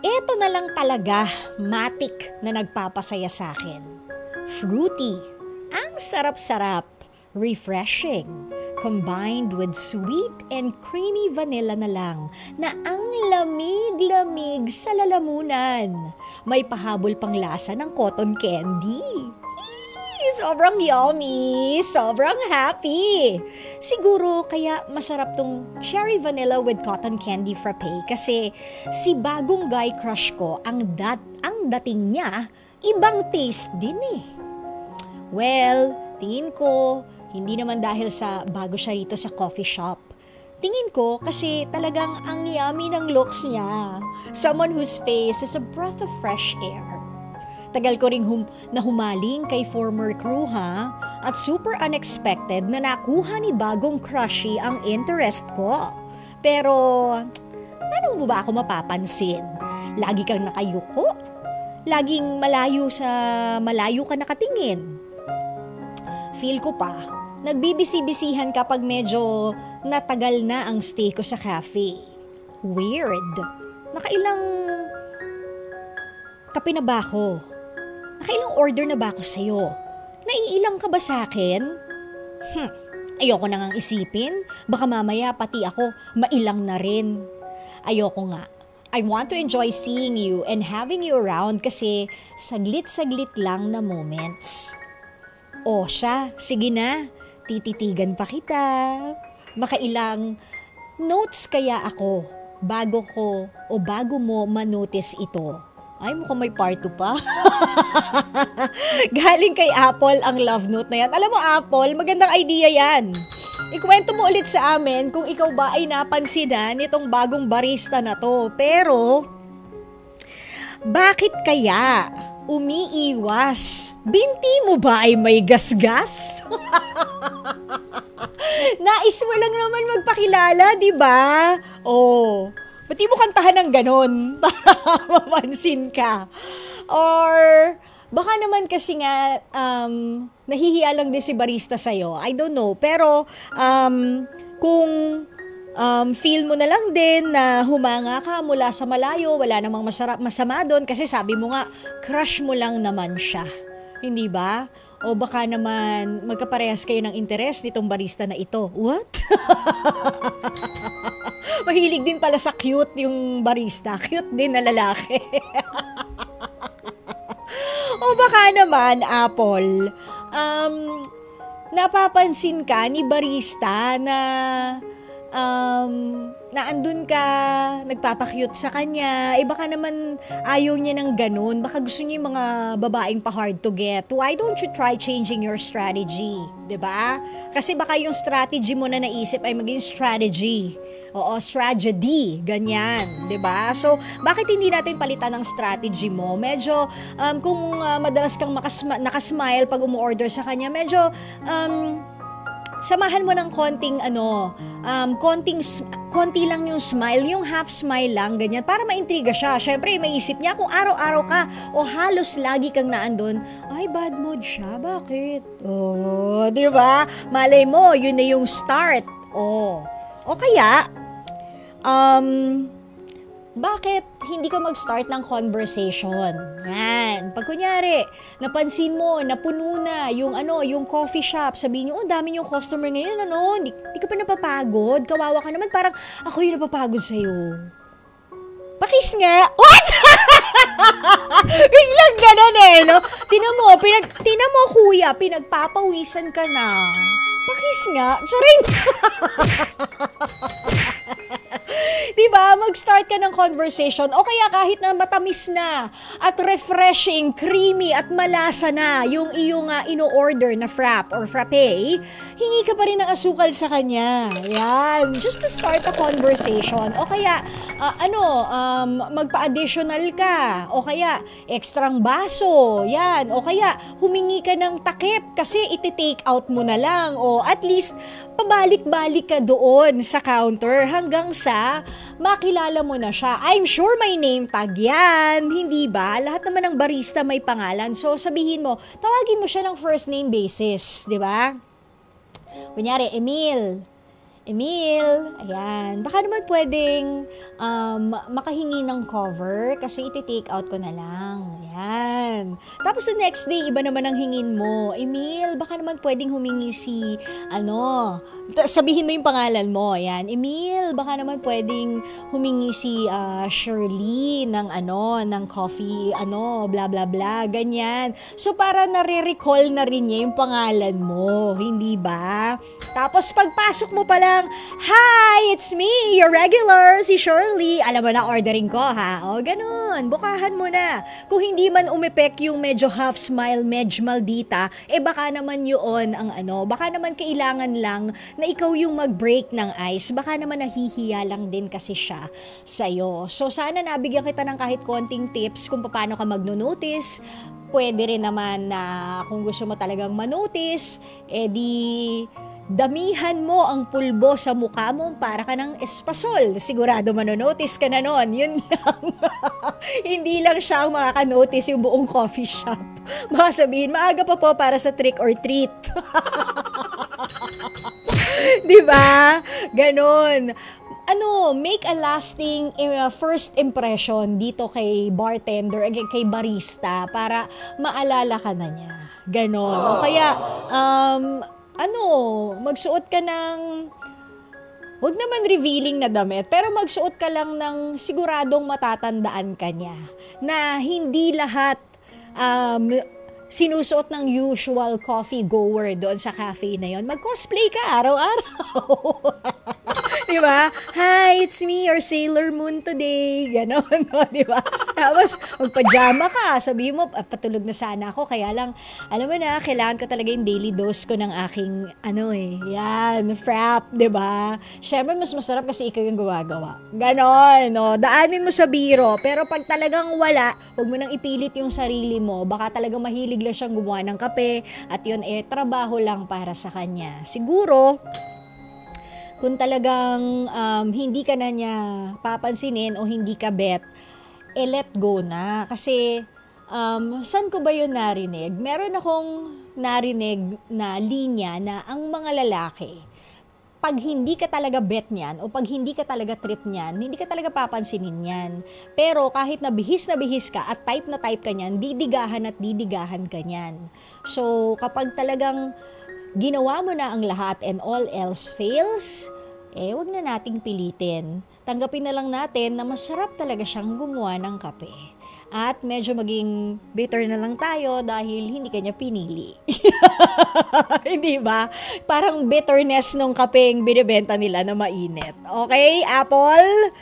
Eto na lang talaga, matik na nagpapasaya sa akin. Fruity, ang sarap-sarap, refreshing, combined with sweet and creamy vanilla na lang na ang lamig-lamig sa lalamunan. May pahabol pang lasa ng cotton candy. Sobrang yummy! Sobrang happy! Siguro kaya masarap tong cherry vanilla with cotton candy frappe kasi si bagong guy crush ko, ang dating niya, ibang taste din eh. Well, tingin ko, hindi naman dahil sa bago siya rito sa coffee shop. Tingin ko kasi talagang ang yummy ng looks niya. Someone whose face is a breath of fresh air. Tagal ko ring humaling kay former crew ha, at super unexpected na nakuha ni bagong crushy ang interest ko. Pero, paano mo ba ako mapapansin? Lagi kang nakayuko? Laging malayo ka nakatingin? Feel ko pa, nagbibisi-bisihan kapag medyo natagal na ang stay ko sa cafe. Weird. Nakailang kape na ba ako? Nakailang order na ba ako sa'yo? Naiilang ka ba sa akin? Ayoko na ngang isipin. Baka mamaya pati ako mailang na rin. Ayoko nga. I want to enjoy seeing you and having you around kasi saglit-saglit lang na moments. O siya, sige na. Tititigan pa kita. Makailang notes kaya ako bago mo manotice ito. Ay, mukhang may part 2 pa. Galing kay Apple ang love note na yan. Alam mo, Apple, magandang idea yan. Ikwento mo ulit sa amin kung ikaw ba ay napansinan nitong bagong barista na to. Pero, bakit kaya umiiwas? Binti mo ba ay may gasgas? Nais mo lang naman magpakilala, di ba? Oh, pati mo kantahan ng ganon para mapansin ka. Or baka naman kasi nga nahihiya lang din si barista sa'yo. I don't know. Pero kung feel mo na lang din na humanga ka mula sa malayo, wala namang masama doon kasi sabi mo nga, crush mo lang naman siya. Hindi ba? O baka naman magkaparehas kayo ng interes nitong barista na ito. What? Mahilig din pala sa cute yung barista. Cute din na lalaki. O baka naman, Apple, napapansin ka ni barista na andun ka, nagpapakyut sa kanya, baka naman ayaw niya ng ganun, baka gusto niya yung mga babaeng pa hard to get. Why don't you try changing your strategy? 'Di ba? Kasi baka yung strategy mo na naisip ay maging strategy. Oo, strategy, ganyan, 'di ba? So, bakit hindi natin palitan ng strategy mo? Medyo kung madalas kang nakasmile pag umu-order sa kanya, medyo samahan mo ng konting konti lang yung smile, yung half smile lang, ganyan, para maintriga siya. Syempre, maisip niya kung araw-araw ka o halos lagi kang naandun, ay, bad mood siya, bakit? Oh, di ba? Malay mo, yun na yung start. Oh. O kaya, bakit hindi ka mag-start ng conversation? Yan. Pag kunyari, napansin mo, napuno na yung coffee shop, sabihin niyo, oh, dami yung customer ngayon, hindi ka pa napapagod, kawawa ka naman, parang ako yung napapagod sa'yo. Pakis nga. What? Biglang ganun no? Tinan mo, kuya, pinagpapawisan ka na. Pakis nga. Charing! Diba? Mag-start ka ng conversation o kaya kahit na matamis na at refreshing, creamy at malasa na yung iyong ino-order na frap or frappe, hingi ka pa rin ng asukal sa kanya. Yan. Just to start a conversation. O kaya, magpa-additional ka. O kaya, ekstrang baso. Yan. O kaya, humingi ka ng takip kasi iti-take out mo na lang. O at least, pabalik-balik ka doon sa counter hanggang sa makilala mo na siya. I'm sure may name tag yan, hindi ba? Lahat naman ng barista may pangalan. So, sabihin mo, tawagin mo siya ng first name basis, di ba? Kunyari, Emil. Emil, ayan, baka naman pwedeng makahingi ng cover kasi iti-take out ko na lang. Ayan. Tapos the next day, iba naman ang hingin mo. Emil, baka naman pwedeng humingi si, sabihin mo yung pangalan mo. Ayan. Emil, baka naman pwedeng humingi si Shirley ng coffee, blah, blah, blah, ganyan. So, para nare-recall na rin niya yung pangalan mo, hindi ba? Tapos, pagpasok mo pala, hi, it's me, your regular, si Shirley. Alam mo na, ordering ko, ha? O, ganun. Bukahan mo na. Kung hindi man umepek yung medyo half smile, medj maldita, baka naman yun ang baka naman kailangan lang na ikaw yung mag-break ng ice. Baka naman nahihiya lang din kasi siya sa'yo. So, sana nabigyan kita ng kahit konting tips kung paano ka magno-notice. Pwede rin naman na kung gusto mo talagang manotice, damihan mo ang pulbo sa mukha mo para ka ng espasol. Sigurado manonotice ka na nun. Yun lang. Hindi lang siya ang makaka-notice yung buong coffee shop. Baka sabihin, maaga pa po para sa trick or treat. Diba? Ganon. Make a lasting first impression dito kay bartender, kay barista, para maalala ka na niya. Ganon. O kaya, magsuot ka ng, wag naman revealing na damit, pero magsuot ka lang ng siguradong matatandaan ka niya. Na hindi lahat sinusuot ng usual coffee goer doon sa cafe na yon. Mag-cosplay ka araw-araw. Diba? Hi, it's me, your Sailor Moon today. Ganon, no? Diba? Tapos, magpajama ka. Sabihin mo, patulog na sana ako. Kaya lang, alam mo na, kailangan ko talaga yung daily dose ko ng aking, frap, diba? Siyempre, mas masarap kasi ikaw yung gumagawa. Ganon, no? Daanin mo sa biro. Pero pag talagang wala, huwag mo nang ipilit yung sarili mo. Baka talagang mahilig lang siyang gumawa ng kape at yun, trabaho lang para sa kanya. Siguro, kung talagang hindi ka na niya papansinin o hindi ka bet, let go na. Kasi, saan ko ba yun narinig? Meron akong narinig na linya na ang mga lalaki, pag hindi ka talaga bet niyan o pag hindi ka talaga trip niyan, hindi ka talaga papansinin yan. Pero kahit na bihis ka at type na type ka niyan, didigahan at didigahan ka niyan. So, kapag talagang ginawa mo na ang lahat and all else fails, wag na nating pilitin. Tanggapin na lang natin na masarap talaga siyang gumawa ng kape. At medyo maging bitter na lang tayo dahil hindi kanya pinili. Hindi ba? Parang bitterness nung kapeng binibenta nila na mainit. Okay, Apple?